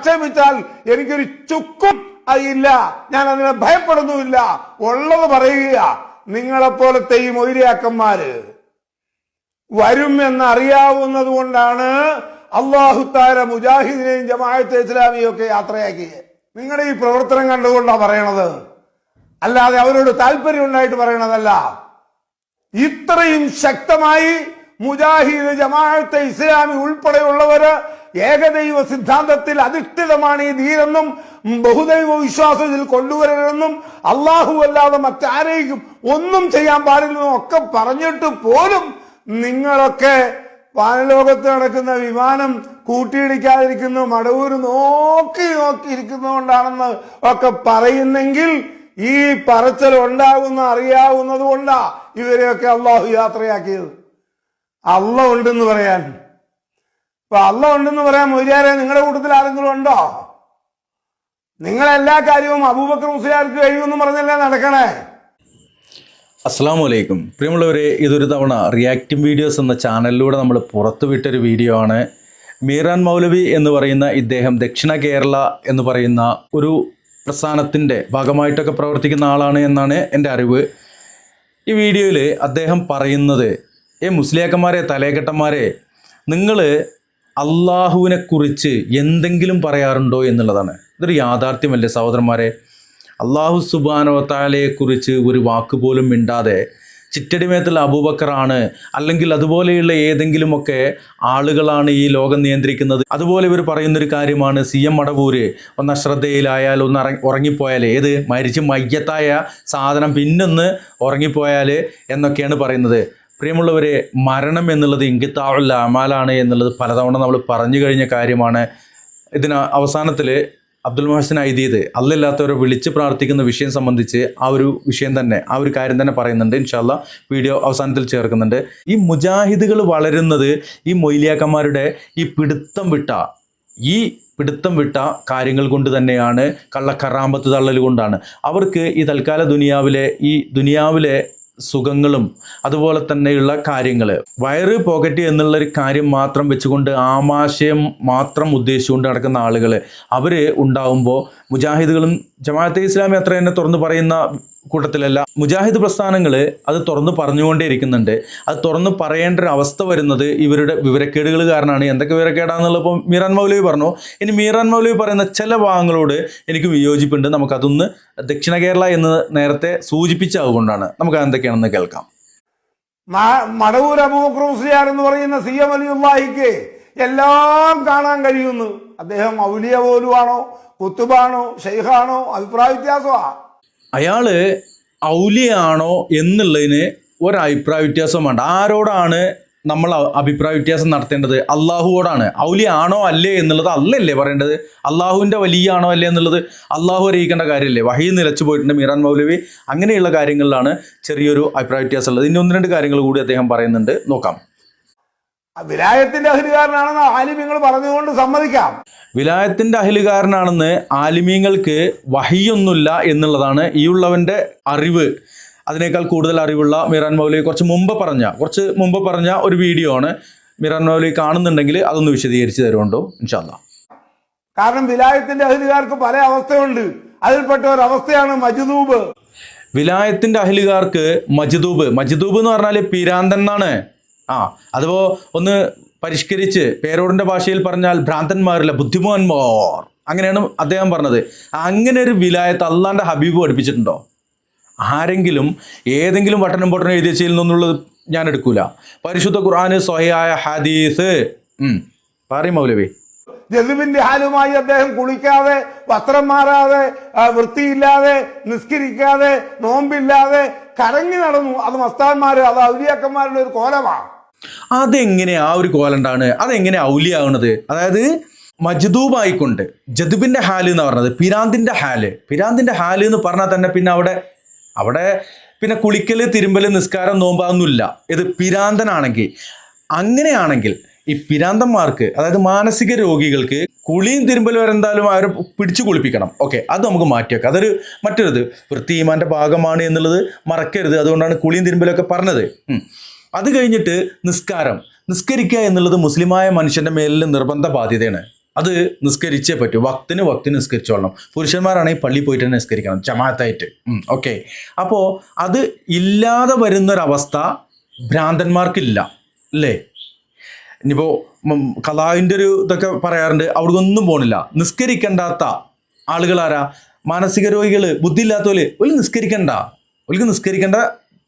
ആക്ഷേപിച്ചാൽ എനിക്കൊരു ചുക്കും അതില്ല, ഞാൻ അതിനെ ഭയപ്പെടുന്നുമില്ല. ഉള്ളത് പറയുക. നിങ്ങളെപ്പോലത്തെ ഈ മൊയ്ലിയാക്കന്മാര് വരും എന്നറിയാവുന്നത് കൊണ്ടാണ് അല്ലാഹു തആല മുജാഹിദിനെയും ജമാഅത്തെ ഇസ്ലാമിയും ഒക്കെ യാത്രയാക്കിയത്. നിങ്ങളുടെ ഈ പ്രവർത്തനം കണ്ടുകൊണ്ടാണ് പറയണത്, അല്ലാതെ അവരോട് താല്പര്യം ഉണ്ടായിട്ട് പറയണതല്ല. ഇത്രയും ശക്തമായി മുജാഹിദ്, ജമാഅത്തെ ഇസ്ലാമി ഉൾപ്പെടെയുള്ളവര് ഏകദൈവ സിദ്ധാന്തത്തിൽ അധിഷ്ഠിതമാണ് ഈ ദീനെന്നും ബഹുദൈവ വിശ്വാസത്തിൽ കൊണ്ടുവരണമെന്നും അള്ളാഹു അല്ലാതെ മറ്റാരെയും ഒന്നും ചെയ്യാൻ പാടില്ലെന്നും ഒക്കെ പറഞ്ഞിട്ട് പോലും നിങ്ങളൊക്കെ വാനലോകത്ത് നടക്കുന്ന വിമാനം കൂട്ടിയിടിക്കാതിരിക്കുന്നു, മടവൂര് നോക്കിയിരിക്കുന്നതുകൊണ്ടാണെന്ന് ഒക്കെ പറയുന്നെങ്കിൽ ഈ പറച്ചൽ ഉണ്ടാകുന്ന അറിയാവുന്നത് കൊണ്ടാ ഇവരെയൊക്കെ അള്ളാഹു യാത്രയാക്കിയത്. അള്ള ഉണ്ടെന്ന് പറയാൻ, ഇപ്പൊ അള്ള ഉണ്ടെന്ന് പറയാൻ മൊയ്ലിയാരെ നിങ്ങളുടെ കൂട്ടത്തിൽ ആരെങ്കിലും ഉണ്ടോ? നിങ്ങളെല്ലാ കാര്യവും അബൂബക്കർ മുസ്ലിയാർക്ക് കഴിയുമെന്ന് പറഞ്ഞല്ലേ നടക്കണേ. അസ്സലാമു അലൈക്കും. പ്രിയമുള്ളവരെ, ഇതൊരു തവണ റിയാക്റ്റിംഗ് വീഡിയോസ് എന്ന ചാനലിലൂടെ നമ്മൾ പുറത്തുവിട്ടൊരു വീഡിയോ ആണ്. മീറാൻ മൗലവി എന്ന് പറയുന്ന ഇദ്ദേഹം ദക്ഷിണ കേരള എന്ന് പറയുന്ന ഒരു പ്രസ്ഥാനത്തിൻ്റെ ഭാഗമായിട്ടൊക്കെ പ്രവർത്തിക്കുന്ന ആളാണ് എന്നാണ് എൻ്റെ അറിവ്. ഈ വീഡിയോയിൽ അദ്ദേഹം പറയുന്നത്, മുസ്ലിയാക്കന്മാരെ, തലേക്കെട്ടന്മാരെ, നിങ്ങൾ അള്ളാഹുവിനെക്കുറിച്ച് എന്തെങ്കിലും പറയാറുണ്ടോ എന്നുള്ളതാണ്. ഇതൊരു യാഥാർത്ഥ്യമല്ലേ സഹോദരന്മാരെ? അള്ളാഹു സുബ്ഹാനഹു വ തആലയെക്കുറിച്ച് ഒരു വാക്ക് പോലും മിണ്ടാതെ ചിറ്റടിമേത്തുള്ള അബൂബക്കറാണ്, അല്ലെങ്കിൽ അതുപോലെയുള്ള ഏതെങ്കിലുമൊക്കെ ആളുകളാണ് ഈ ലോകം നിയന്ത്രിക്കുന്നത്. അതുപോലെ ഇവർ പറയുന്നൊരു കാര്യമാണ്, CM മടവൂര് ഒന്ന് അശ്രദ്ധയിലായാൽ, ഒന്ന് ഉറങ്ങിപ്പോയാൽ, മരിച്ച് മയ്യത്തായ സാധനം പിന്നൊന്ന് ഉറങ്ങിപ്പോയാൽ എന്നൊക്കെയാണ് പറയുന്നത്. പ്രിയമുള്ളവരെ, മരണം എന്നുള്ളത് ഇൻഖിതാഉൽ അമാലാണ് എന്നുള്ളത് പലതവണ നമ്മൾ പറഞ്ഞു കഴിഞ്ഞ കാര്യമാണ്. ഇതിന് അവസാനത്തിൽ അബ്ദുൽ മുഹസിൻ ഐദീദ് അല്ലാത്തവരെ വിളിച്ച് പ്രാർത്ഥിക്കുന്ന വിഷയം സംബന്ധിച്ച് ആ ഒരു കാര്യം തന്നെ പറയുന്നുണ്ട്. ഇൻഷാ അല്ലാഹ് വീഡിയോ അവസാനത്തിൽ ചേർക്കുന്നുണ്ട്. ഈ മുജാഹിദുകൾ വളരുന്നത് ഈ മൊയ്ലിയാക്കന്മാരുടെ ഈ പിടുത്തം വിട്ട കാര്യങ്ങൾ കൊണ്ട് തന്നെയാണ്, കള്ളക്കറാമ്പത്ത് തള്ളൽ കൊണ്ടാണ്. അവർക്ക് ഈ തൽക്കാല ദുനിയാവിലെ സുഖങ്ങളും അതുപോലെ തന്നെയുള്ള കാര്യങ്ങൾ, വയറ് പോക്കറ്റ് എന്നുള്ളൊരു കാര്യം മാത്രം വെച്ചുകൊണ്ട്, ആമാശയം മാത്രം ഉദ്ദേശിച്ചുകൊണ്ട് നടക്കുന്ന ആളുകൾ അവർ ഉണ്ടാവുമ്പോൾ, മുജാഹിദുകളും ജമാഅത്തെ ഇസ്ലാമി അത്ര തന്നെ തുറന്നു പറയുന്ന കൂട്ടത്തിലല്ല. മുജാഹിദ് പ്രസ്ഥാനങ്ങൾ അത് തുറന്ന് പറഞ്ഞുകൊണ്ടേ ഇരിക്കുന്നുണ്ട്. അത് തുറന്ന് പറയേണ്ട ഒരു അവസ്ഥ വരുന്നത് ഇവരുടെ വിവരക്കേടുകൾ കാരണമാണ്. എന്തൊക്കെ വിവരക്കേടാണെന്നുള്ളപ്പോൾ മീറാൻ മൗലവി പറഞ്ഞു. ഇനി മീറാൻ മൗലവി പറയുന്ന ചില ഭാഗങ്ങളോട് എനിക്ക് വിയോജിപ്പുണ്ട്. നമുക്കതൊന്ന് ദക്ഷിണ കേരള എന്ന് നേരത്തെ സൂചിപ്പിച്ചതുകൊണ്ടാണ്. നമുക്ക് എന്തൊക്കെയാണെന്ന് കേൾക്കാം. മടവൂർ അബൂബക്കർ മുസ്ലിയാർ എന്ന് പറയുന്ന CM വലിയുള്ളാഹിക്ക് എല്ലാം കാണാൻ കഴിയുന്നു. അദ്ദേഹം ഔലിയ പോലുമാണോ, കുത്തുബാണോ, ഷെയ്ഖാണോ? അഭിപ്രായ വ്യത്യാസമാണ്. അയാൾ ഔലിയാണോ എന്നുള്ളതിന് ഒരഭിപ്രായ വ്യത്യാസം വേണ്ട. ആരോടാണ് നമ്മൾ അഭിപ്രായ വ്യത്യാസം നടത്തേണ്ടത്? അള്ളാഹുവോടാണ്. ഔലിയ ആണോ അല്ലേ എന്നുള്ളത് അല്ലല്ലേ പറയേണ്ടത്. അള്ളാഹുവിൻ്റെ വലിയാണോ അല്ലേ എന്നുള്ളത് അള്ളാഹു അറിയിക്കേണ്ട കാര്യമല്ലേ. വഹി നിലച്ചു പോയിട്ടുണ്ട് മീറാൻ മൗലവി. അങ്ങനെയുള്ള കാര്യങ്ങളിലാണ് ചെറിയൊരു അഭിപ്രായ വ്യത്യാസം ഉള്ളത്. ഇനി 1-2 കാര്യങ്ങൾ കൂടി അദ്ദേഹം പറയുന്നുണ്ട്, നോക്കാം. വിലായത്തിന്റെ അഹ്ലുകാരനാണെന്ന് ആലിമീങ്ങൾ പറഞ്ഞുകൊണ്ട് സമ്മതിക്കാം. വിലായത്തിന്റെ അഹ്ലുകാരനാണെന്ന് ആലിമീങ്ങൾക്ക് വഹിയൊന്നുമില്ല എന്നുള്ളതാണ് ഈ ഉള്ളവന്റെ അറിവ്. അതിനേക്കാൾ കൂടുതൽ അറിവുള്ള മീറാൻ മൗലവി കുറച്ച് മുമ്പ് പറഞ്ഞ ഒരു വീഡിയോ ആണ്. മീറാൻ മൗലവി കാണുന്നുണ്ടെങ്കിൽ അതൊന്ന് വിശദീകരിച്ച് തരുമുണ്ടോ ഇൻഷാ അല്ലാഹ്. കാരണം വിലായത്തിന്റെ അഹ്ലുകാർക്ക് പല അവസ്ഥയുണ്ട്. അതിൽപ്പെട്ട ഒരു അവസ്ഥയാണ് മജ്ദൂബ്. വിലായത്തിന്റെ അഹ്ലുകാർക്ക് മജ്ദൂബ് എന്ന് പറഞ്ഞാൽ പിരാന്തൻ എന്നാണ്. അതിപ്പോ ഒന്ന് പരിഷ്കരിച്ച് പേരോടിന്റെ ഭാഷയിൽ പറഞ്ഞാൽ ഭ്രാന്തന്മാരില്ല, ബുദ്ധിമാന്മാർ, അങ്ങനെയാണ് അദ്ദേഹം പറഞ്ഞത്. അങ്ങനെ ഒരു വിലായത്ത് അള്ളാന്റെ ഹബീബ് പഠിപ്പിച്ചിട്ടുണ്ടോ? ആരെങ്കിലും ഏതെങ്കിലും വട്ടനും പൊട്ടനും എഴുതി വെച്ചതിൽ നിന്നുള്ളത് ഞാൻ എടുക്കൂല. പരിശുദ്ധ ഖുർആന് സ്വഹീഹായ ഹദീസ് പറയും മൗലവി. ജസുബിന്റെ ഹാലുമായി അദ്ദേഹം കുളിക്കാതെ, വസ്ത്രം മാറാതെ, വൃത്തിയില്ലാതെ, നിസ്കരിക്കാതെ, നോമ്പില്ലാതെ കറങ്ങി നടന്നു. അത് മസ്താന്മാര്, അത് ഔലിയാക്കന്മാരുടെ ഒരു കോലമാണ്. അതെങ്ങനെ ആ ഒരു കോലുണ്ടാണ്? അതെങ്ങനെ ഔലിയാവുന്നത്? അതായത് മജ്ദൂബായിക്കൊണ്ട് ജദുബിന്റെ ഹാല് എന്ന് പറഞ്ഞത് പിരാന്തിന്റെ ഹാല് എന്ന് പറഞ്ഞാൽ തന്നെ പിന്നെ അവിടെ പിന്നെ കുളിക്കല്, തിരുമ്പല്, നിസ്കാരം, നോമ്പാതൊന്നുമില്ല. ഇത് പിരാന്തനാണെങ്കിൽ, അങ്ങനെയാണെങ്കിൽ ഈ പിരാന്തന്മാർക്ക്, അതായത് മാനസിക രോഗികൾക്ക് കുളിയും തിരുമ്പലും വരെ എന്തായാലും അവരെ പിടിച്ചു കുളിപ്പിക്കണം. ഓക്കെ, അത് നമുക്ക് മാറ്റിവെക്കാം. അതൊരു മറ്റൊരിത് വൃത്തി ഈമാന്റെ ഭാഗമാണ് എന്നുള്ളത് മറക്കരുത്. അതുകൊണ്ടാണ് കുളിയും തിരുമ്പലൊക്കെ പറഞ്ഞത്. അത് കഴിഞ്ഞിട്ട് നിസ്കരിക്കുക എന്നുള്ളത് മുസ്ലിമായ മനുഷ്യന്റെ മേലിൽ നിർബന്ധ ബാധ്യതയാണ്. അത് നിസ്കരിച്ചേ പറ്റൂ. വക്തിന് നിസ്കരിച്ചോളണം. പുരുഷന്മാരാണെങ്കിൽ പള്ളിയിൽ പോയിട്ട് തന്നെ നിസ്കരിക്കണം ജമാഅത്തായിട്ട്. ഓക്കെ. അപ്പോൾ അത് ഇല്ലാതെ വരുന്നൊരവസ്ഥ ഭ്രാന്തന്മാർക്കില്ല അല്ലേ? ഇനിയിപ്പോൾ ഖലാഇൻ്റെ ഒരു ഇതൊക്കെ പറയാറുണ്ട്, അവിടെ ഒന്നും പോണില്ല. നിസ്കരിക്കണ്ടാത്ത ആളുകളാരാ? മാനസിക രോഗികൾ, ബുദ്ധിയില്ലാത്തവര്. ഒലിക്ക് നിസ്കരിക്കേണ്ട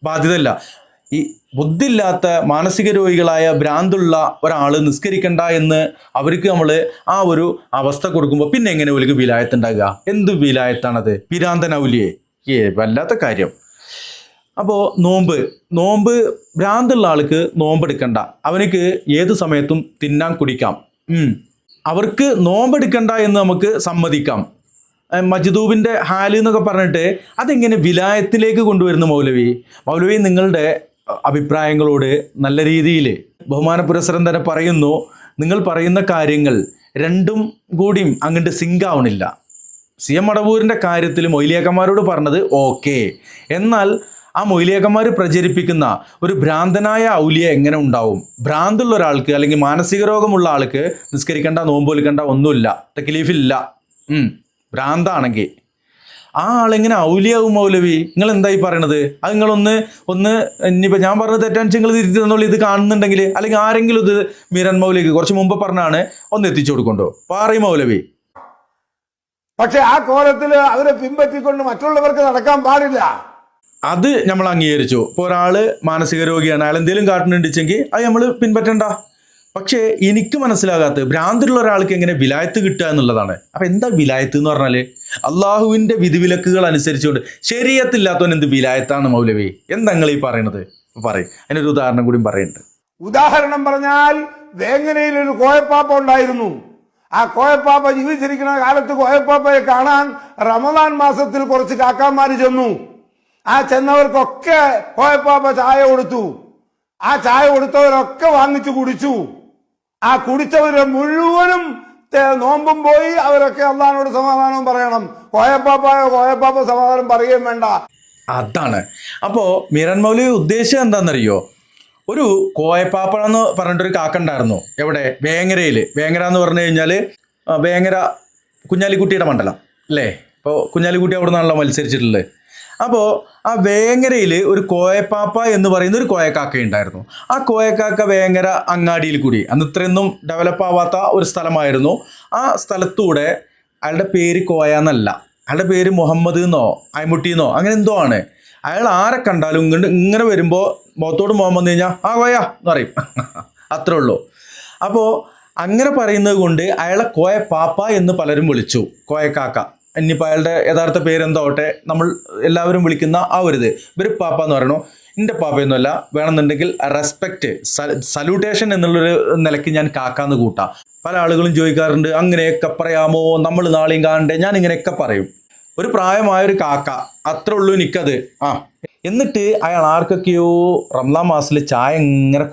ബാധ്യതയില്ല. ഈ ബുദ്ധിയില്ലാത്ത മാനസിക രോഗികളായ ഭ്രാന്തുള്ള ഒരാൾ നിസ്കരിക്കണ്ട എന്ന് അവർക്ക് നമ്മൾ ആ ഒരു അവസ്ഥ കൊടുക്കുമ്പോൾ പിന്നെ എങ്ങനെ ഒലിക്ക് വിലായത്ത് ഉണ്ടാകുക? എന്ത് വിലായത്താണത്? പിരാന്തനൗലിയെ വല്ലാത്ത കാര്യം. അപ്പോൾ നോമ്പ് ഭ്രാന്തുള്ള ആൾക്ക് നോമ്പെടുക്കണ്ട. അവനക്ക് ഏത് സമയത്തും തിന്നാൻ കുടിക്കാം. അവർക്ക് നോമ്പെടുക്കണ്ട എന്ന് നമുക്ക് സമ്മതിക്കാം. മജ്ദൂബിൻ്റെ ഹാല് എന്നൊക്കെ പറഞ്ഞിട്ട് അതെങ്ങനെ വിലായത്തിലേക്ക് കൊണ്ടുവരുന്നു മൗലവി നിങ്ങളുടെ അഭിപ്രായങ്ങളോട് നല്ല രീതിയിൽ ബഹുമാന പുരസ്സരം തന്നെ പറയുന്നു, നിങ്ങൾ പറയുന്ന കാര്യങ്ങൾ രണ്ടും കൂടിയും അങ്ങോട്ട് സിങ്ക് ആവണില്ല. CM മടവൂരിൻ്റെ കാര്യത്തിൽ മൊയ്ലിയാക്കന്മാരോട് പറഞ്ഞത് ഓക്കെ, എന്നാൽ ആ മൊയ്ലിയാക്കന്മാർ പ്രചരിപ്പിക്കുന്ന ഒരു ഭ്രാന്തനായ ഔലിയ എങ്ങനെ ഉണ്ടാവും? ഭ്രാന്തുള്ള ഒരാൾക്ക് അല്ലെങ്കിൽ മാനസിക രോഗമുള്ള ആൾക്ക് നിസ്കരിക്കേണ്ട, നോമ്പ് വലിക്കണ്ട, ഒന്നുമില്ല, തക്ലീഫില്ല. ഭ്രാന്താണെങ്കിൽ ആ ആളെങ്ങനെ ഔലിയാവും മൗലവി? നിങ്ങൾ എന്തായി പറയണത്? അത് നിങ്ങളൊന്ന് ഇനിയിപ്പോൾ ഞാൻ പറഞ്ഞത് തെറ്റാണെന്ന് നിങ്ങൾ തിരുത്തി തന്നോളൂ. ഇത് കാണുന്നുണ്ടെങ്കിൽ, അല്ലെങ്കിൽ ആരെങ്കിലും ഇത് മീരൻ മൗലവിക്ക് കുറച്ച് മുമ്പ് പറഞ്ഞാണ്, ഒന്ന് എത്തിച്ചു കൊടുക്കണ്ടോ? പറയും മൗലവി. പക്ഷെ ആ കോലത്തിൽ അവരെ പിൻപറ്റിക്കൊണ്ട് മറ്റുള്ളവർക്ക് നടക്കാൻ പാടില്ല. അത് നമ്മൾ അംഗീകരിച്ചു. ഇപ്പോൾ ഒരാൾ മാനസിക രോഗിയാണ്, അയാൾ എന്തെങ്കിലും കാട്ടുന്നുണ്ടെങ്കിൽ അത് നമ്മൾ പിൻപറ്റണ്ട. പക്ഷേ എനിക്ക് മനസ്സിലാകാത്തത് ഭ്രാന്തുള്ള ഒരാൾക്ക് എങ്ങനെ വിലായത്ത് കിട്ടുക എന്നുള്ളതാണ്. അപ്പം എന്താ വിലായത്ത് എന്ന് പറഞ്ഞാൽ? അള്ളാഹുവിൻ്റെ വിധിവിലക്കുകൾ അനുസരിച്ചുകൊണ്ട് ശരീഅത്തില്ലാത്തവൻ എന്ത് വിലായത്താണ് മൗലവി? എന്താ നിങ്ങൾ ഈ പറയണത്? പറയും. അതിനൊരു ഉദാഹരണം കൂടി പറയുന്നുണ്ട്. ഉദാഹരണം പറഞ്ഞാൽ, വേങ്ങനയിൽ ഒരു കോയപ്പാപ്പ ഉണ്ടായിരുന്നു. ആ കോയപ്പാപ്പ ജീവിച്ചിരിക്കുന്ന കാലത്ത് കോയപ്പാപ്പയെ കാണാൻ റമദാൻ മാസത്തിൽ കുറച്ച് കാക്കാമാർ ചെന്നു. ആ ചെന്നവർക്കൊക്കെ കോയപ്പാപ്പ ചായ കൊടുത്തു. ആ ചായ കൊടുത്തവരൊക്കെ വാങ്ങിച്ചു കുടിച്ചു. ആ കുടിച്ചവരെ മുഴുവനും നോമ്പും പോയി. അവരൊക്കെ അള്ളാഹിനോട് സമാധാനവും പറയണം. കോയപ്പാപ്പ സമാധാനം പറയുകയും വേണ്ട. അതാണ്. അപ്പോൾ മീരൻ മൗലവി ഉദ്ദേശം എന്താണെന്നറിയോ? ഒരു കോയപ്പാപ്പ എന്ന് പറഞ്ഞിട്ടൊരു കാക്കുണ്ടായിരുന്നു. എവിടെ? വേങ്ങരയിൽ. വേങ്ങര എന്ന് പറഞ്ഞു കഴിഞ്ഞാൽ വേങ്ങര കുഞ്ഞാലിക്കുട്ടിയുടെ മണ്ഡലം അല്ലേ? ഇപ്പോൾ കുഞ്ഞാലിക്കുട്ടി അവിടെ നിന്നാണല്ലോ മത്സരിച്ചിട്ടുള്ളത്. അപ്പോൾ ആ വേങ്ങരയിൽ ഒരു കോയപ്പാപ്പ എന്ന് പറയുന്ന ഒരു കോയക്കാക്ക ഉണ്ടായിരുന്നു. ആ കോയക്കാക്ക വേങ്ങര അങ്ങാടിയിൽ കൂടി, അന്ന് ഇത്രയൊന്നും ഡെവലപ്പ് ആവാത്ത ഒരു സ്ഥലമായിരുന്നു. ആ സ്ഥലത്തൂടെ അയാളുടെ പേര് കോയ എന്നല്ല, അയാളുടെ പേര് മുഹമ്മദ് എന്നോ അയ്മുട്ടി എന്നോ അങ്ങനെ എന്തോ ആണ്. അയാൾ ആരെ കണ്ടാലും ഇങ്ങനെ വരുമ്പോൾ മുഖത്തോട് മുഖം വന്നു കഴിഞ്ഞാൽ ആ കോയ എന്ന് പറയും. അത്രേ ഉള്ളൂ. അപ്പോൾ അങ്ങനെ പറയുന്നത് കൊണ്ട് അയാളെ കോയപ്പാപ്പ എന്ന് പലരും വിളിച്ചു. കോയക്കാക്ക. ഇനിയിപ്പോൾ അയാളുടെ യഥാർത്ഥ പേരെന്തോട്ടെ, നമ്മൾ എല്ലാവരും വിളിക്കുന്ന ആ ഒരു ഇത് ഇവർ പാപ്പ എന്ന് പറയണു. എൻ്റെ പാപ്പയൊന്നുമല്ല, വേണമെന്നുണ്ടെങ്കിൽ റെസ്പെക്റ്റ്, സല്യൂട്ടേഷൻ എന്നുള്ളൊരു നിലയ്ക്ക് ഞാൻ കാക്കാന്ന് കൂട്ടാം. പല ആളുകളും ചോദിക്കാറുണ്ട്, അങ്ങനെയൊക്കെ പറയാമോ, നമ്മൾ നാളെയും കാണണ്ടേ? ഞാൻ ഇങ്ങനെയൊക്കെ പറയും. ഒരു പ്രായമായൊരു കാക്ക, അത്രേ ഉള്ളൂ എനിക്കത്. എന്നിട്ട് അയാൾ ആർക്കൊക്കെയോ റംസാൻ മാസത്തിൽ ചായ ഇങ്ങനെ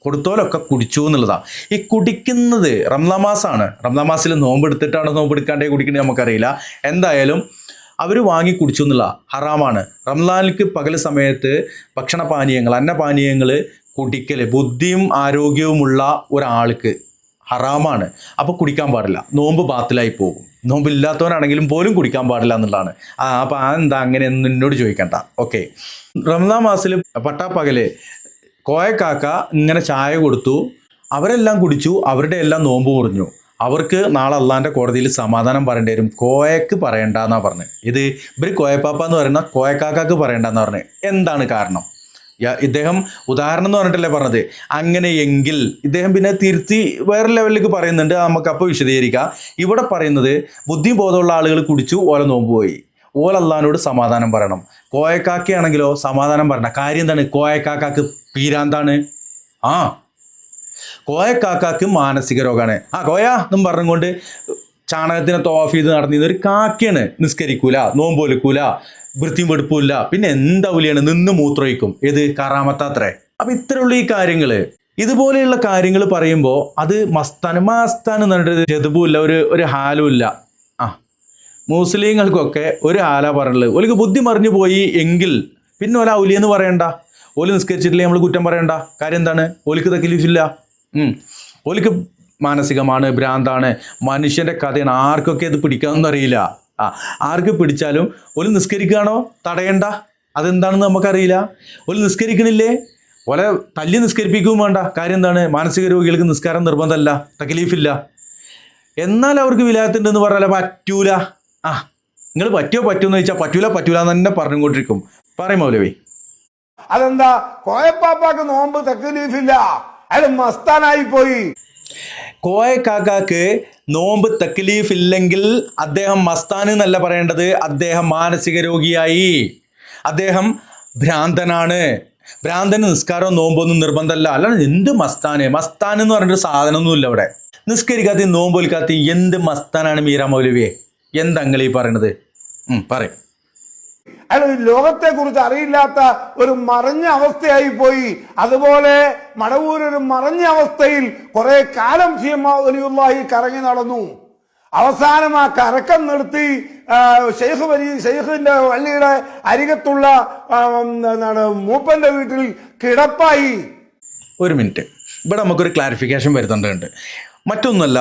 കൊടുത്തോലൊക്കെ കുടിച്ചു എന്നുള്ളതാണ്. ഈ കുടിക്കുന്നത് റംസാൻ മാസമാണ്. റംസാൻ മാസത്തിൽ നോമ്പെടുത്തിട്ടാണോ നോമ്പെടുക്കാണ്ടേ കുടിക്കുന്നത് നമുക്കറിയില്ല. എന്തായാലും അവർ വാങ്ങി കുടിച്ചു എന്നുള്ള ഹറാമാണ്. റംസാനിലേക്ക് പകൽ സമയത്ത് ഭക്ഷണപാനീയങ്ങൾ, അന്നപാനീയങ്ങൾ കുടിക്കൽ ബുദ്ധിയും ആരോഗ്യവുമുള്ള ഒരാൾക്ക് ഹറാമാണ്. അപ്പോൾ കുടിക്കാൻ പാടില്ല, നോമ്പ് ബാത്തിലായി പോകും. നോമ്പില്ലാത്തവനാണെങ്കിലും പോലും കുടിക്കാൻ പാടില്ല എന്നുള്ളതാണ്. അപ്പോൾ എന്താ അങ്ങനെയൊന്നും എന്നോട് ചോദിക്കണ്ട. ഓക്കെ. റംസാൻ മാസത്തിൽ പട്ടാപ്പകല് കോയക്കാക്ക ഇങ്ങനെ ചായ കൊടുത്തു, അവരെല്ലാം കുടിച്ചു, അവരുടെ എല്ലാം നോമ്പ് മുറിഞ്ഞു. അവർക്ക് നാളെ അള്ളാൻ്റെ കോടതിയിൽ സമാധാനം പറയേണ്ടി വരും. കോയക്ക് പറയണ്ടെന്നാ പറഞ്ഞത്. ഇത് ഇവർ കോയപ്പാപ്പ എന്ന് പറയുന്ന കോയക്കാക്കാക്ക് പറയണ്ടെന്ന് പറഞ്ഞത്. എന്താണ് കാരണം? ഇദ്ദേഹം ഉദാഹരണം എന്ന് പറഞ്ഞിട്ടല്ലേ പറഞ്ഞത്. അങ്ങനെയെങ്കിൽ ഇദ്ദേഹം പിന്നെ തിരുത്തി വേറെ ലെവലിലേക്ക് പറയുന്നുണ്ട്, നമുക്കപ്പോൾ വിശദീകരിക്കാം. ഇവിടെ പറയുന്നത് ബുദ്ധിബോധമുള്ള ആളുകൾ കുടിച്ചു, ഓല നോമ്പ് പോയി, ഓല അള്ളാഹിനോട് സമാധാനം പറയണം. കോയക്കാക്കയാണെങ്കിലോ സമാധാനം പറയണ്ട. കാര്യം എന്താണ്? കോയക്കാക്കാക്ക് പീരാന്താണ്. കോയക്കാക്കാക്ക് മാനസിക രോഗമാണ്. കോയ എന്നും പറഞ്ഞുകൊണ്ട് ചാണകത്തിനെ തോഫ് ചെയ്ത് നടന്നിരുന്ന ഒരു കാക്കയാണ്. നിസ്കരിക്കൂല, നോമ്പൊലിക്കൂല, വൃത്തിയും വെടുപ്പില്ല, പിന്നെ എന്താ ഔലിയാണ്, നിന്ന് മൂത്രമൊഴിക്കും. ഏത് കറാമത്താത്രേ. അപ്പം ഇത്രയുള്ള ഈ കാര്യങ്ങൾ, ഇതുപോലെയുള്ള കാര്യങ്ങൾ പറയുമ്പോൾ അത് മസ്താൻ എന്ന് പറഞ്ഞിട്ട് ജതുബുമില്ല, ഒരു ഹാലും ഇല്ല. മുസ്ലിങ്ങൾക്കൊക്കെ ഒരു ഹാല പറഞ്ഞുള്ളത്. ഓലിക്ക് ബുദ്ധി മറിഞ്ഞു പോയി എങ്കിൽ പിന്നെ ഓല ഔലിയെന്ന് പറയണ്ട. ഓല് നിസ്കരിച്ചിട്ടില്ലേ നമ്മൾ കുറ്റം പറയണ്ട. കാര്യം എന്താണ്? ഓലിക്ക് തക്ലീഫില്ല. ഓലിക്ക് മാനസികമാണ്, ഭ്രാന്താണ്, മനുഷ്യൻ്റെ കഥയാണ്. ആർക്കൊക്കെ ഇത് പിടിക്കാമെന്ന് അറിയില്ല. ആർക്ക് പിടിച്ചാലും ഒരു നിസ്കരിക്കുകയാണോ തടയണ്ട, അതെന്താണെന്ന് നമുക്കറിയില്ല. ഒരു നിസ്കരിക്കണില്ലേ ഓലെ തല്ലി നിസ്കരിപ്പിക്കുകയും വേണ്ട. കാര്യം എന്താണ്? മാനസിക രോഗികൾക്ക് നിസ്കാരം നിർബന്ധമല്ല, തക്ലീഫില്ല. എന്നാൽ അവർക്ക് വിലായത്തുണ്ടെന്ന് പറഞ്ഞാൽ പറ്റൂല. നിങ്ങൾ പറ്റുമെന്ന് ചോദിച്ചാൽ പറ്റൂല എന്ന് തന്നെ പറഞ്ഞുകൊണ്ടിരിക്കും. പറയും മൗലവി. അതെന്താ? കോയപ്പാപ്പാക്ക് നോമ്പ് തക്ലീഫില്ല, അയാൾ മസ്താനായി പോയി. കോയക്കാക്കാക്ക് നോമ്പ് തക്ലീഫ് ഇല്ലെങ്കിൽ അദ്ദേഹം മസ്താൻ എന്നല്ല പറയേണ്ടത്, അദ്ദേഹം മാനസിക രോഗിയായി, അദ്ദേഹം ഭ്രാന്തനാണ്. ഭ്രാന്തന് നിസ്കാരവും നോമ്പൊന്നും നിർബന്ധമല്ല. അല്ലാണ്ട് എന്ത് മസ്താൻ എന്ന് പറഞ്ഞിട്ട് സാധനമൊന്നുമില്ല ഇവിടെ. നിസ്കരിക്കാത്ത നോമ്പൊലിക്കാത്ത എന്ത് മസ്താനാണ് മീരാ മൗലവിയെ? എന്താ ഈ പറയണത്? പറയും. അയാൾ ലോകത്തെ കുറിച്ച് അറിയില്ലാത്ത ഒരു മറഞ്ഞ അവസ്ഥയായി പോയി. അതുപോലെ മടവൂരൊരു മറഞ്ഞ അവസ്ഥയിൽ കുറെ കാലം വലിയുള്ളാഹി കറങ്ങി നടന്നു. അവസാനം ആ കറക്കം നിർത്തി ഷെയ്ഖിന്റെ പള്ളിയുടെ അരികത്തുള്ള മൂപ്പന്റെ വീട്ടിൽ കിടപ്പായി. ഒരു മിനിറ്റ്, ഇവിടെ നമുക്കൊരു ക്ലാരിഫിക്കേഷൻ വരുത്തേണ്ടതുണ്ട്. മറ്റൊന്നുമല്ല,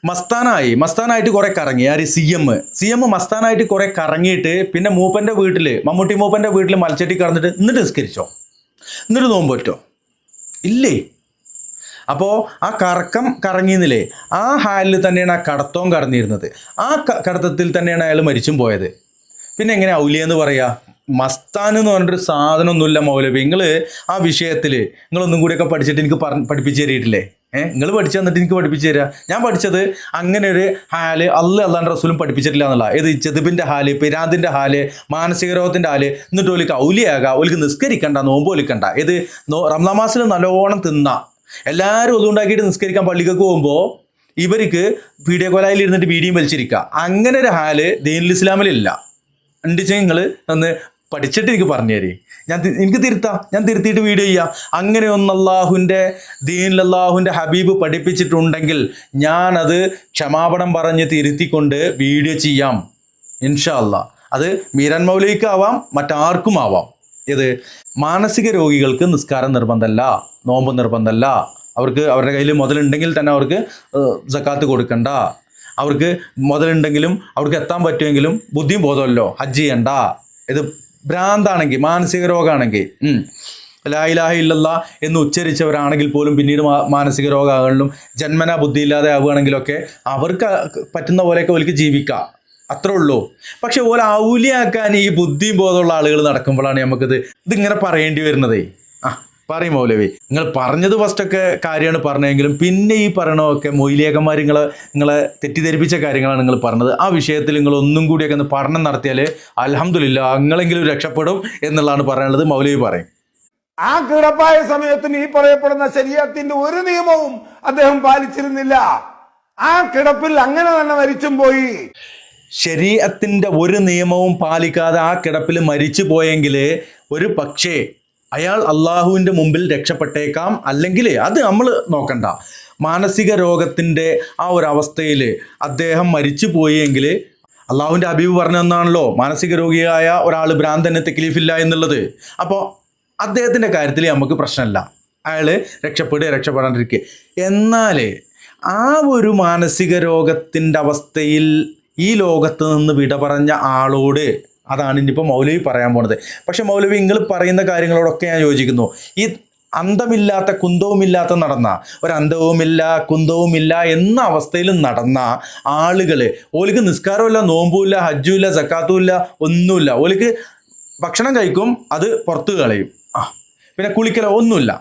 മസ്താനായിട്ട് കുറെ കറങ്ങി. ആര്? സി എം മസ്താനായിട്ട് കുറെ കറങ്ങിയിട്ട് പിന്നെ മൂപ്പന്റെ വീട്ടിൽ, മമ്മൂട്ടി മൂപ്പന്റെ വീട്ടിൽ മൽച്ചട്ടി കടന്നിട്ട് എന്നിട്ട് നിസ്കരിച്ചോ? എന്നിട്ട് നോമ്പ് പറ്റോ? ഇല്ലേ. അപ്പോൾ ആ കറക്കം കറങ്ങിയെന്നില്ലേ, ആ ഹാലിൽ തന്നെയാണ് ആ കടത്തവും കടന്നിരുന്നത്. ആ കടത്തത്തിൽ തന്നെയാണ് അയാൾ മരിച്ചും പോയത്. പിന്നെ എങ്ങനെ ഔലിയെന്ന് പറയാ? മസ്താൻ എന്ന് പറഞ്ഞിട്ടൊരു സാധനമൊന്നുമില്ല മൗലവി. നിങ്ങൾ ആ വിഷയത്തിൽ നിങ്ങളൊന്നും കൂടിയൊക്കെ പഠിച്ചിട്ട് എനിക്ക് പഠിപ്പിച്ചു തരിയിട്ടില്ലേ? നിങ്ങൾ പഠിച്ചു തന്നിട്ട് എനിക്ക് പഠിപ്പിച്ചു തരാം. ഞാൻ പഠിച്ചത് അങ്ങനെ ഒരു ഹാല് അള്ളാഹ് റസൂലും പഠിപ്പിച്ചിട്ടില്ല എന്നുള്ള. ഇത് ചെതുബിൻ്റെ ഹാല്, പിരാന്തിൻ്റെ ഹാല്, മാനസിക രോഗത്തിൻ്റെ ഹാല്. എന്നിട്ട് ഓലിക്ക് ഔലിയാകാം, ഓലിക്ക് നിസ്കരിക്കണ്ട, നോമ്പ് ഒലിക്കണ്ട. ഇത് റംസാൻ മാസത്തിൽ നല്ലോണം എല്ലാവരും ഒതുണ്ടാക്കിയിട്ട് നിസ്കരിക്കാൻ പള്ളിക്കൊക്കെ പോകുമ്പോൾ ഇവർക്ക് വീഡിയോ കോലായിൽ ഇരുന്നിട്ട് വീഡിയോ വലിച്ചിരിക്കുക. അങ്ങനെ ഒരു ഹാല് ദീനുൽ ഇസ്ലാമിലില്ല. ഉണ്ടിച്ച് നിങ്ങൾ ഒന്ന് പഠിച്ചിട്ട് എനിക്ക് പറഞ്ഞു തരി, എനിക്ക് തിരുത്താം, ഞാൻ തിരുത്തിയിട്ട് വീഡിയോ ചെയ്യാം. അങ്ങനെ ഒന്ന് ദീനിൽ ഹബീബ് പഠിപ്പിച്ചിട്ടുണ്ടെങ്കിൽ ഞാനത് ക്ഷമാപണം പറഞ്ഞ് തിരുത്തിക്കൊണ്ട് വീഡിയോ ചെയ്യാം ഇൻഷാ അല്ലാ. അത് മീരാൻ മൗലവിക്കാവാം, മറ്റാർക്കും ആവാം. ഇത് മാനസിക രോഗികൾക്ക് നിസ്കാരം നിർബന്ധമല്ല, നോമ്പ് നിർബന്ധമല്ല. അവർക്ക് അവരുടെ കയ്യിൽ മുതലുണ്ടെങ്കിൽ തന്നെ അവർക്ക് സക്കാത്ത് കൊടുക്കണ്ട. അവർക്ക് മുതലുണ്ടെങ്കിലും അവർക്ക് എത്താൻ പറ്റുമെങ്കിലും ബുദ്ധിയും ബോധമല്ലോ, ഹജ്ജ് ചെയ്യണ്ട. ഇത് ഭ്രാന്താണെങ്കിൽ, മാനസിക രോഗമാണെങ്കിൽ, ലാ ഇലാഹ ഇല്ലല്ലാ എന്ന് ഉച്ചരിച്ചവരാണെങ്കിൽ പോലും പിന്നീട് മാനസിക രോഗമാകണം, ജന്മനാ ബുദ്ധിയില്ലാതെ ആവുകയാണെങ്കിലൊക്കെ അവർക്ക് പറ്റുന്ന പോലെയൊക്കെ അവർക്ക് ജീവിക്കാം. അത്രേ ഉള്ളൂ. പക്ഷെ ഓരോ ഔലിയാക്കാൻ ഈ ബുദ്ധിയും ബോധമുള്ള ആളുകൾ നടക്കുമ്പോഴാണ് ഇതിങ്ങനെ പറയേണ്ടി വരുന്നതേ. പറയും മൗലവി, നിങ്ങൾ പറഞ്ഞത് ഫസ്റ്റൊക്കെ കാര്യമാണ് പറഞ്ഞെങ്കിലും പിന്നെ ഈ പറയണമൊക്കെ മൊയ്ലിയാക്കന്മാർ നിങ്ങളെ തെറ്റിദ്ധരിപ്പിച്ച കാര്യങ്ങളാണ് നിങ്ങൾ പറഞ്ഞത്. ആ വിഷയത്തിൽ നിങ്ങൾ ഒന്നും കൂടിയൊക്കെ ഒന്ന് പഠനം നടത്തിയാൽ അൽഹംദുലില്ലാ നിങ്ങളെങ്കിലും രക്ഷപ്പെടും എന്നുള്ളതാണ് പറയാനുള്ളത്. മൗലവി പറയും. ആ കിടപ്പായ സമയത്തിന് ഈ പറയപ്പെടുന്ന ശരീഅത്തിന്റെ ഒരു നിയമവും അദ്ദേഹം പാലിച്ചിരുന്നില്ല. ആ കിടപ്പിൽ അങ്ങനെ തന്നെ മരിച്ചും പോയി. ശരീഅത്തിന്റെ ഒരു നിയമവും പാലിക്കാതെ ആ കിടപ്പിൽ മരിച്ചു പോയെങ്കിൽ ഒരു പക്ഷേ അയാൾ അള്ളാഹുവിൻ്റെ മുമ്പിൽ രക്ഷപ്പെട്ടേക്കാം. അല്ലെങ്കിൽ അത് നമ്മൾ നോക്കണ്ട. മാനസിക രോഗത്തിൻ്റെ ആ ഒരു അവസ്ഥയിൽ അദ്ദേഹം മരിച്ചു പോയെങ്കിൽ അള്ളാഹുവിൻ്റെ ഹബീബ് പറഞ്ഞെന്നാണല്ലോ മാനസിക രോഗിയായ ഒരാൾ ഭ്രാന്തന് തക്ലീഫില്ല എന്നുള്ളത്. അപ്പോൾ അദ്ദേഹത്തിൻ്റെ കാര്യത്തിൽ നമുക്ക് പ്രശ്നമില്ല, അയാൾ രക്ഷപ്പെടാണ്ടിരിക്കുക. എന്നാൽ ആ ഒരു മാനസിക രോഗത്തിൻ്റെ അവസ്ഥയിൽ ഈ ലോകത്ത് നിന്ന് വിട പറഞ്ഞ ആളോട് അതാണ് ഇനിയിപ്പോൾ മൗലവി പറയാൻ പോണത്. പക്ഷെ മൗലവി നിങ്ങൾ പറയുന്ന കാര്യങ്ങളോടൊക്കെ ഞാൻ യോജിക്കുന്നു. ഈ അന്തമില്ലാത്ത കുന്തവുമില്ലാത്ത നടന്ന ഒരു അന്തവുമില്ല കുന്തവുമില്ല എന്ന അവസ്ഥയിൽ നടന്ന ആളുകൾ, ഓലിക്ക് നിസ്കാരമില്ല, നോമ്പുമില്ല, ഹജ്ജുമില്ല, സക്കാത്തുമില്ല, ഒന്നുമില്ല. ഓലിക്ക് ഭക്ഷണം കഴിക്കും, അത് പുറത്ത് കളയും, പിന്നെ കുളിക്കലോ ഒന്നുമില്ല.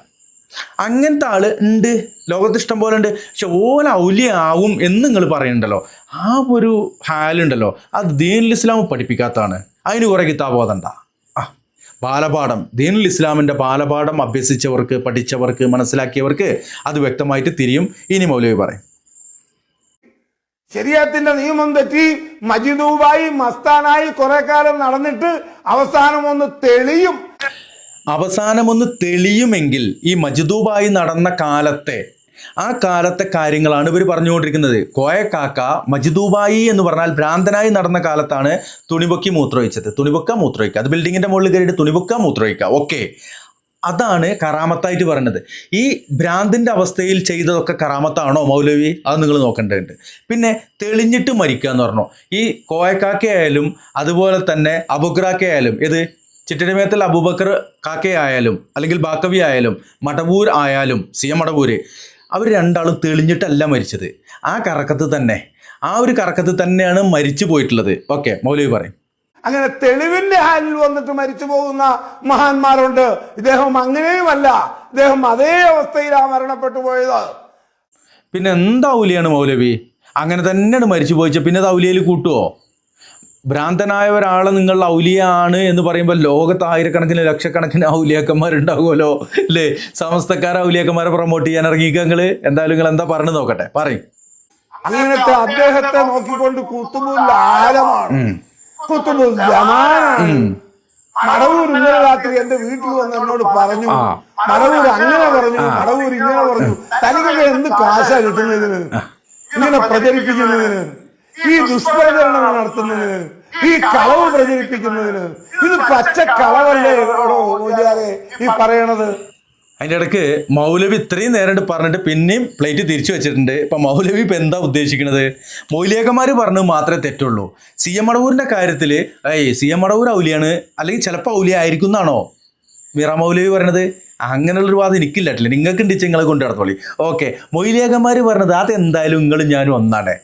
അങ്ങനത്തെ ആള് ഉണ്ട്, ലോകത്ത് ഇഷ്ടം പോലെ ഉണ്ട്. പക്ഷെ ഓല ഔലിയാവും എന്ന് നിങ്ങൾ പറയുന്നുണ്ടല്ലോ, ആ ഒരു ഹാലുണ്ടല്ലോ, അത് ദീനുൽ ഇസ്ലാം പഠിപ്പിക്കാത്തതാണ്. അതിന് കുറെ കിതാബ് ഓതണ്ട. ബാലപാഠം, ദീനുൽ ഇസ്ലാമിൻ്റെ ബാലപാഠം അഭ്യസിച്ചവർക്ക്, പഠിച്ചവർക്ക്, മനസ്സിലാക്കിയവർക്ക് അത് വ്യക്തമായിട്ട് തിരിയും. ഇനി മൗലവി പറയും. ശരീഅത്തിന്റെ നിയമം തെറ്റി മജ്ദൂബായി മസ്താനായി കുറെ കാലം നടന്നിട്ട് അവസാനം ഒന്ന് തെളിയുമെങ്കിൽ ഈ മജ്ദൂബായി നടന്ന ആ കാലത്തെ കാര്യങ്ങളാണ് ഇവർ പറഞ്ഞുകൊണ്ടിരിക്കുന്നത്. കോയക്കാക്ക മജ്ദൂബായി എന്ന് പറഞ്ഞാൽ ഭ്രാന്തനായി നടന്ന കാലത്താണ് തുണിപൊക്കി മൂത്രമൊഴിച്ചത്. തുണിപൊക്ക മൂത്രമൊഴിക്കുക, അത് ബിൽഡിങ്ങിന്റെ മുകളിൽ കയറിയിട്ട് തുണിപൊക്ക മൂത്രമൊഴിക്കുക. ഓക്കെ, അതാണ് കറാമത്തായിട്ട് പറയുന്നത്. ഈ ഭ്രാന്തിൻ്റെ അവസ്ഥയിൽ ചെയ്തതൊക്കെ കറാമത്താണോ മൗലവി? അത് നിങ്ങൾ നോക്കേണ്ടതുണ്ട്. പിന്നെ തെളിഞ്ഞിട്ട് മരിക്കുക എന്ന് പറഞ്ഞു. ഈ കോയക്കാക്കയായാലും അതുപോലെ തന്നെ അബുക്രാക്കയായാലും, ഇത് ചിറ്റടിമേത്തൽ അബൂബക്കർ കാക്കയായാലും അല്ലെങ്കിൽ ബാക്കവി ആയാലും മടവൂർ ആയാലും സിയ മടവൂർ, അവർ രണ്ടാളും തെളിഞ്ഞിട്ടല്ല മരിച്ചത്. ആ ഒരു കറക്കത്തിൽ തന്നെയാണ് മരിച്ചു പോയിട്ടുള്ളത്. ഓക്കെ, മൗലവി പറയും. അങ്ങനെ തെളിവിന്റെ ഹാലിൽ വന്നിട്ട് മരിച്ചു പോകുന്ന മഹാന്മാരുണ്ട്. ഇദ്ദേഹം അങ്ങനെയുമല്ല, ഇദ്ദേഹം അതേ അവസ്ഥയിലാണ് മരണപ്പെട്ടു പോയത്. പിന്നെ എന്താ ഔലിയാണ് മൗലവി? അങ്ങനെ തന്നെയാണ് മരിച്ചു പോയിച്ച പിന്നെ അത് ഔലിയയിൽ കൂട്ടുവോ? ഭ്രാന്തനായ ഒരാളെ നിങ്ങൾ ഔലിയാണ് എന്ന് പറയുമ്പോൾ ലോകത്ത് ആയിരക്കണക്കിന് ലക്ഷക്കണക്കിന് ഔലിയാക്കന്മാരുണ്ടാകുമല്ലോ അല്ലേ? സമസ്തക്കാര ഔലിയാക്കന്മാരെ പ്രൊമോട്ട് ചെയ്യാൻ ഇറങ്ങിക്കുക നിങ്ങൾ. എന്തായാലും നിങ്ങൾ എന്താ പറഞ്ഞു നോക്കട്ടെ, പറയും. അങ്ങനത്തെ അദ്ദേഹത്തെ നോക്കിക്കൊണ്ട് കുത്തുബുൽ ആലമാണ്, കുത്തുബുൽ ജമാനാണ്. മടവൂർ ഇന്നലെ രാത്രി എന്റെ വീട്ടിൽ വന്ന് എന്നോട് പറഞ്ഞു, മടവൂർ അങ്ങനെ പറഞ്ഞു, മടവൂർ ഇങ്ങനെ പറഞ്ഞു. തനിക്കൊക്കെ എന്ത് കാശാ കിട്ടുന്നതിന്, ഇങ്ങനെ പ്രചരിപ്പിക്കുന്നതിന്, ഈ ദുഷ്പ്രചരണം നടത്തുന്നതിന്, ഈ കളവ് പ്രചരിപ്പിക്കുന്നതിന്? ഇത് പച്ച കളവല്ലേ ഈ പറയണത്? അതിൻ്റെ ഇടയ്ക്ക് മൗലവി ഇത്രയും നേരം പറഞ്ഞിട്ട് പിന്നെയും പ്ലേറ്റ് തിരിച്ചു വെച്ചിട്ടുണ്ട്. ഇപ്പം മൗലവി ഇപ്പം എന്താ ഉദ്ദേശിക്കുന്നത്? മൗലിയാക്കന്മാർ പറഞ്ഞത് മാത്രമേ തെറ്റുള്ളൂ. സി എം മടവൂരിൻ്റെ കാര്യത്തിൽ സി എം മടവൂർ ഔലിയാണ് അല്ലെങ്കിൽ ചിലപ്പോൾ ഔലിയ ആയിരിക്കും എന്നാണോ മീറ മൗലവി പറഞ്ഞത്? അങ്ങനെയുള്ളൊരു വാദം എനിക്കില്ലട്ടില്ല. നിങ്ങൾക്ക് ഉണ്ടിച്ച് നിങ്ങളെ കൊണ്ടു നടത്തോളി. ഓക്കെ, മൊയ്ലിയാക്കന്മാർ പറഞ്ഞത് അതെന്തായാലും നിങ്ങളും ഞാനും ഒന്നാണ്,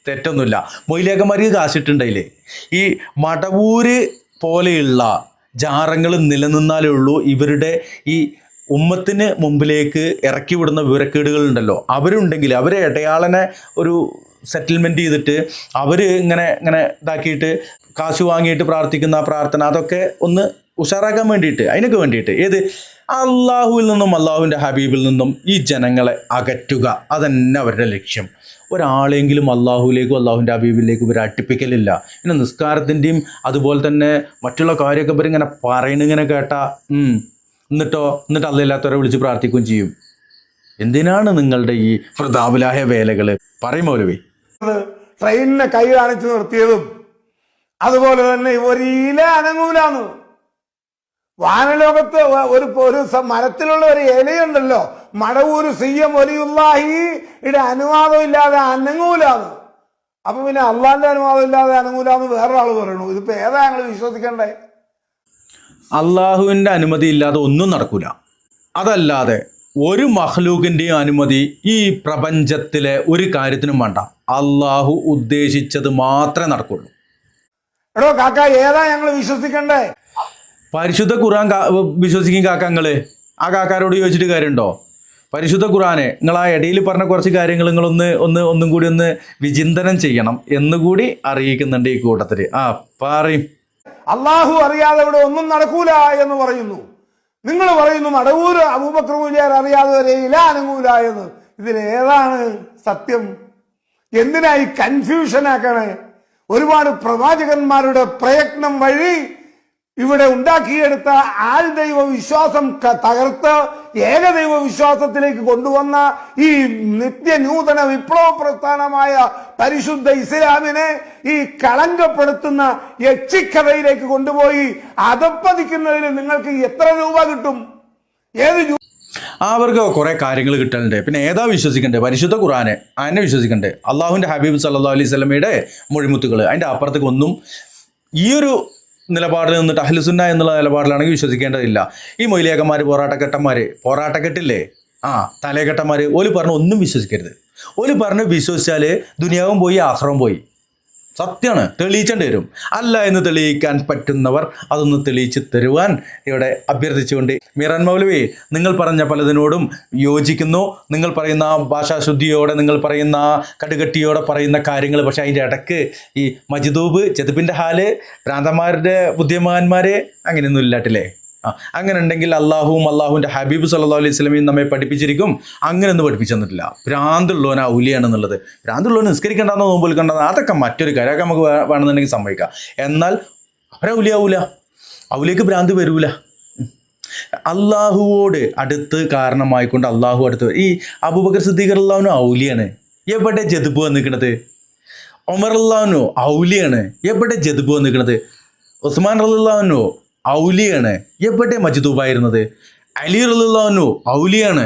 തെറ്റൊന്നുമില്ല. മൊയ്ലിയാക്കന്മാർക്ക് കാശിട്ടുണ്ടായില്ലേ? ഈ മടവൂര് പോലെയുള്ള ജാറങ്ങൾ നിലനിന്നാലേ ഉള്ളൂ ഇവരുടെ ഈ ഉമ്മത്തിന് മുമ്പിലേക്ക് ഇറക്കി വിടുന്ന വിവരക്കേടുകളുണ്ടല്ലോ. അവരുണ്ടെങ്കിൽ അവരെ ഇടയാളനെ ഒരു സെറ്റിൽമെൻറ്റ് ചെയ്തിട്ട് അവർ ഇങ്ങനെ ഇതാക്കിയിട്ട് കാശ് വാങ്ങിയിട്ട് പ്രാർത്ഥിക്കുന്ന പ്രാർത്ഥന, അതൊക്കെ ഒന്ന് ഉഷാറാക്കാൻ വേണ്ടിയിട്ട്, അതിനൊക്കെ വേണ്ടിയിട്ട് ഏത് അള്ളാഹുവിൽ നിന്നും അള്ളാഹുവിൻ്റെ ഹബീബിൽ നിന്നും ഈ ജനങ്ങളെ അകറ്റുക, അതന്നെ അവരുടെ ലക്ഷ്യം. ഒരാളെങ്കിലും അള്ളാഹുവിലേക്കും അള്ളാഹുവിൻ്റെ ഹബീബിലേക്കും ഇവർ അടുപ്പിക്കലില്ല. പിന്നെ നിസ്കാരത്തിൻ്റെയും അതുപോലെ തന്നെ മറ്റുള്ള കാര്യമൊക്കെ ഇവരിങ്ങനെ പറയണിങ്ങനെ കേട്ടാ എന്നിട്ട് അല്ലാത്തവരെ വിളിച്ച് പ്രാർത്ഥിക്കുകയും ചെയ്യും. എന്തിനാണ് നിങ്ങളുടെ ഈ പ്രതാപലായ വേലകൾ? പറയും മൗലവി. ട്രെയിനിനെ കൈ കാണിച്ചു നിർത്തിയതും അതുപോലെ തന്നെ ഒരു ഇല അനങ്ങൂലാന്ന്. വാനലോകത്ത് ഒരു മരത്തിലുള്ള ഒരു ഇലയുണ്ടല്ലോ, മടവൂര് സി എം വലിയുള്ളാഹിയുടെ അനുവാദം ഇല്ലാതെ അനങ്ങൂലാന്ന്. അപ്പൊ പിന്നെ അള്ളാന്റെ അനുവാദം ഇല്ലാതെ അനങ്ങൂലാന്ന് വേറൊരാൾ പറയണു. ഇതിപ്പോ ഏതാ ഞങ്ങൾ വിശ്വസിക്കണ്ടേ? അള്ളാഹുവിൻ്റെ അനുമതി ഇല്ലാതെ ഒന്നും നടക്കൂല. അതല്ലാതെ ഒരു മഖ്ലൂക്കിൻ്റെയും അനുമതി ഈ പ്രപഞ്ചത്തിലെ ഒരു കാര്യത്തിനും വേണ്ട. അള്ളാഹു ഉദ്ദേശിച്ചത് മാത്രമേ നടക്കുള്ളൂ. എടോ കാക്ക, ഏതാ ഞങ്ങൾ വിശ്വസിക്കണ്ടേ? പരിശുദ്ധ ഖുർആൻ വിശ്വസിക്കും കാക്കങ്ങള്. ആ കാക്കാരോട് ചോദിച്ചിട്ട് കാര്യമുണ്ടോ? പരിശുദ്ധ ഖുർആനെ നിങ്ങൾ ആ ഇടയിൽ പറഞ്ഞ കുറച്ച് കാര്യങ്ങൾ ഒന്നും കൂടി ഒന്ന് വിചിന്തനം ചെയ്യണം എന്നുകൂടി അറിയിക്കുന്നുണ്ട് ഈ കൂട്ടത്തിൽ. പറയും. അള്ളാഹു അറിയാതെ ഇവിടെ ഒന്നും നടക്കൂല എന്ന് പറയുന്നു. നിങ്ങൾ പറയുന്നു മടവൂര് അബൂബക്കർ മുസ്ലിയാർ അറിയാതെ വരെ ഇല അനങ്ങൂല എന്ന്. ഇതിലേതാണ് സത്യം? എന്തിനായി കൺഫ്യൂഷൻ ആക്കണേ? ഒരുപാട് പ്രവാചകന്മാരുടെ പ്രയത്നം വഴി ഇവിടെ ഉണ്ടാക്കിയെടുത്ത ആൾ ദൈവ വിശ്വാസം തകർത്ത് ഏകദൈവ വിശ്വാസത്തിലേക്ക് കൊണ്ടുവന്ന ഈ നിത്യനൂതന വിപ്ലവ പ്രസ്ഥാനമായ പരിശുദ്ധ ഇസ്ലാമിനെ ഈ കളങ്കപ്പെടുത്തുന്ന യക്ഷിക്കഥയിലേക്ക് കൊണ്ടുപോയി അധപ്പതിക്കുന്നതിന് നിങ്ങൾക്ക് എത്ര രൂപ കിട്ടും? അവർക്ക് കുറെ കാര്യങ്ങൾ കിട്ടലുണ്ട്. പിന്നെ ഏതാ വിശ്വസിക്കണ്ടേ? പരിശുദ്ധ ഖുർആനെ അതിനെ വിശ്വസിക്കണ്ടേ? അള്ളാഹുവിൻ്റെ ഹബീബ് സല്ലല്ലാഹു അലൈഹി വസല്ലമയുടെ മൊഴിമുത്തുകൾ. അതിൻ്റെ അപ്പുറത്തേക്ക് ഒന്നും ഈ ഒരു നിലപാടിൽ നിന്നിട്ട് അഹ്ലുസുന്ന എന്നുള്ള നിലപാടിലാണെങ്കിൽ വിശ്വസിക്കേണ്ടതില്ല. ഈ മൊയ്ലിയാക്കന്മാർ പോരാട്ടക്കെട്ടില്ലേ, തലയെക്കെട്ടന്മാർ, ഓല് പറഞ്ഞ് ഒന്നും വിശ്വസിക്കരുത്. ഓല് പറഞ്ഞ് വിശ്വസിച്ചാൽ ദുനിയാവും പോയി ആഖിറവും പോയി. സത്യമാണ്, തെളിയിച്ചേണ്ടി വരും. അല്ല എന്ന് തെളിയിക്കാൻ പറ്റുന്നവർ അതൊന്ന് തെളിയിച്ച് തരുവാൻ ഇവിടെ അഭ്യർത്ഥിച്ചുകൊണ്ട്, മീറാൻ മൗലവി, നിങ്ങൾ പറഞ്ഞ പലതിനോടും യോജിക്കുന്നു. നിങ്ങൾ പറയുന്ന ഭാഷാശുദ്ധിയോടെ, നിങ്ങൾ പറയുന്ന കടുകട്ടിയോടെ പറയുന്ന കാര്യങ്ങൾ, പക്ഷേ അതിൻ്റെ ഇടയ്ക്ക് ഈ മജ്ദൂബ്, ചെതുപ്പിൻ്റെ ഹാല്, ഭ്രാന്തന്മാരുടെ ബുദ്ധിമാന്മാർ അങ്ങനെയൊന്നും ഇല്ലാട്ടില്ലേ? അങ്ങനെ ഉണ്ടെങ്കിൽ അള്ളാഹുവും അള്ളാഹുവിൻ്റെ ഹബീബ് സല്ലല്ലാഹു അലൈഹി വസല്ലമയും നമ്മെ പഠിപ്പിച്ചിരിക്കും. അങ്ങനെയൊന്നും പഠിപ്പിച്ചു തന്നിട്ടില്ല. ഭ്രാന്തുള്ളവൻ ഔലിയാണെന്നുള്ളത്. ഭ്രാന്തുള്ളവൻ നിസ്കരിക്കേണ്ടെന്നോ നോമ്പ് വിൽക്കേണ്ടെന്നോ അതൊക്കെ മറ്റൊരു കാര്യം. അതൊക്കെ നമുക്ക് വേണമെന്നുണ്ടെങ്കിൽ സമ്മതിക്കാം. എന്നാൽ അവരൗലിയാവൂല, ഔലിയക്ക് ഭ്രാന്ത് വരൂല. അള്ളാഹുവോട് അടുത്ത് കാരണമായിക്കൊണ്ട് അള്ളാഹു അടുത്ത്. ഈ അബൂബക്കർ സിദ്ദീഖ് റളിയല്ലാഹു ഔലിയാണ്. എവിടെ ജദ്ബ് വന്നിരിക്കണത്? ഉമർ റളിയല്ലാഹു ഔലിയാണ്. എവിടെ ജദ്ബ് വന്നിരിക്കണത്? ഉസ്മാൻ റളിയല്ലാഹു ഔലിയാണ്. എവിടെ മജ്ദൂബായിരുന്നത്? അലി റളിയല്ലാഹു ഔലിയാണ്.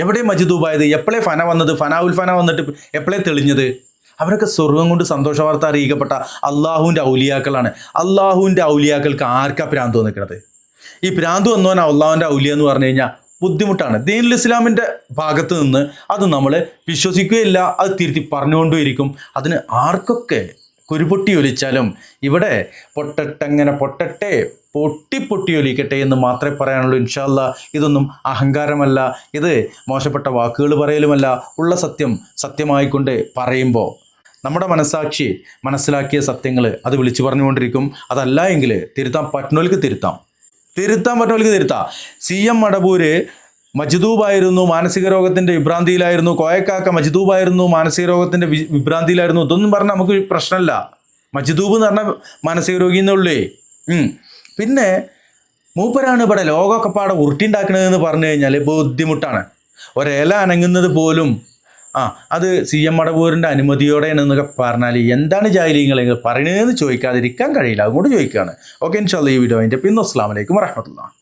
എവിടെ മജ്ദൂബായത്? എപ്പോഴേ ഫന വന്നത്? ഫനാഉൽ ഫന വന്നിട്ട് എപ്പോഴേ തെളിഞ്ഞത്? അവരൊക്കെ സ്വർഗം കൊണ്ട് സന്തോഷ വാർത്ത അറിയിക്കപ്പെട്ട അള്ളാഹുവിൻ്റെ ഔലിയാക്കളാണ്. അള്ളാഹുവിൻ്റെ ഔലിയാക്കൾക്ക് ആർക്കാ ഭ്രാന്ത് വന്നിക്കണത്? ഈ ഭ്രാന്ത് വന്നവൻ അള്ളാഹുവിൻ്റെ ഔലിയ എന്ന് പറഞ്ഞു കഴിഞ്ഞാൽ ബുദ്ധിമുട്ടാണ്. ദീനുൽ ഇസ്ലാമിൻ്റെ ഭാഗത്ത് നിന്ന് അത് നമ്മൾ വിശ്വസിക്കുകയില്ല, അത് തിരുത്തി പറഞ്ഞുകൊണ്ടേയിരിക്കും. അതിന് ആർക്കൊക്കെ കുരുപൊട്ടി ഒലിച്ചാലും ഇവിടെ പൊട്ടട്ടെങ്ങനെ പൊട്ടട്ടെ, പൊട്ടി ഒലിക്കട്ടെ എന്ന് മാത്രമേ പറയാനുള്ളൂ. ഇൻഷാ അല്ലാ ഇതൊന്നും അഹങ്കാരമല്ല, ഇത് മോശപ്പെട്ട വാക്കുകൾ പറയലുമല്ല. ഉള്ള സത്യം സത്യമായിക്കൊണ്ട് പറയുമ്പോൾ നമ്മുടെ മനസ്സാക്ഷി മനസ്സിലാക്കിയ സത്യങ്ങൾ അത് വിളിച്ചു പറഞ്ഞുകൊണ്ടിരിക്കും. അതല്ല എങ്കിൽ തിരുത്താൻ പറ്റുന്നവർക്ക് തിരുത്താൻ പറ്റുന്നവർക്ക് തിരുത്താം. CM മടവൂര് മജ്ദൂബായിരുന്നു, മാനസിക രോഗത്തിൻ്റെ വിഭ്രാന്തിയിലായിരുന്നു. കോയക്കാക്ക മജ്ദൂബായിരുന്നു, മാനസിക രോഗത്തിൻ്റെ വിഭ്രാന്തിയിലായിരുന്നു. ഇതൊന്നും പറഞ്ഞാൽ നമുക്ക് പ്രശ്നമല്ല. മജ്ദൂബ് എന്ന് പറഞ്ഞാൽ മാനസിക രോഗി എന്നുള്ളേ. പിന്നെ മൂപ്പരാണ് ഇവിടെ ലോകമൊക്കെ പാടെ ഉരുട്ടിണ്ടാക്കണതെന്ന് പറഞ്ഞു കഴിഞ്ഞാൽ ബുദ്ധിമുട്ടാണ്. ഒരില അനങ്ങുന്നത് പോലും അത് CM മടവൂരിൻ്റെ അനുമതിയോടെയാണ് എന്നൊക്കെ പറഞ്ഞാൽ എന്താണ് ജാഹിലീങ്ങൾ പറയണതെന്ന് ചോദിക്കാതിരിക്കാൻ കഴിയില്ല. അതുകൊണ്ട് ചോദിക്കുകയാണ്. ഓക്കെ, ഇൻഷാ അല്ലാ ഈ വീഡിയോ അതിൻ്റെ പിന്നെ അസ്സലാമു അലൈക്കും വറഹ്മത്തുള്ളാഹി.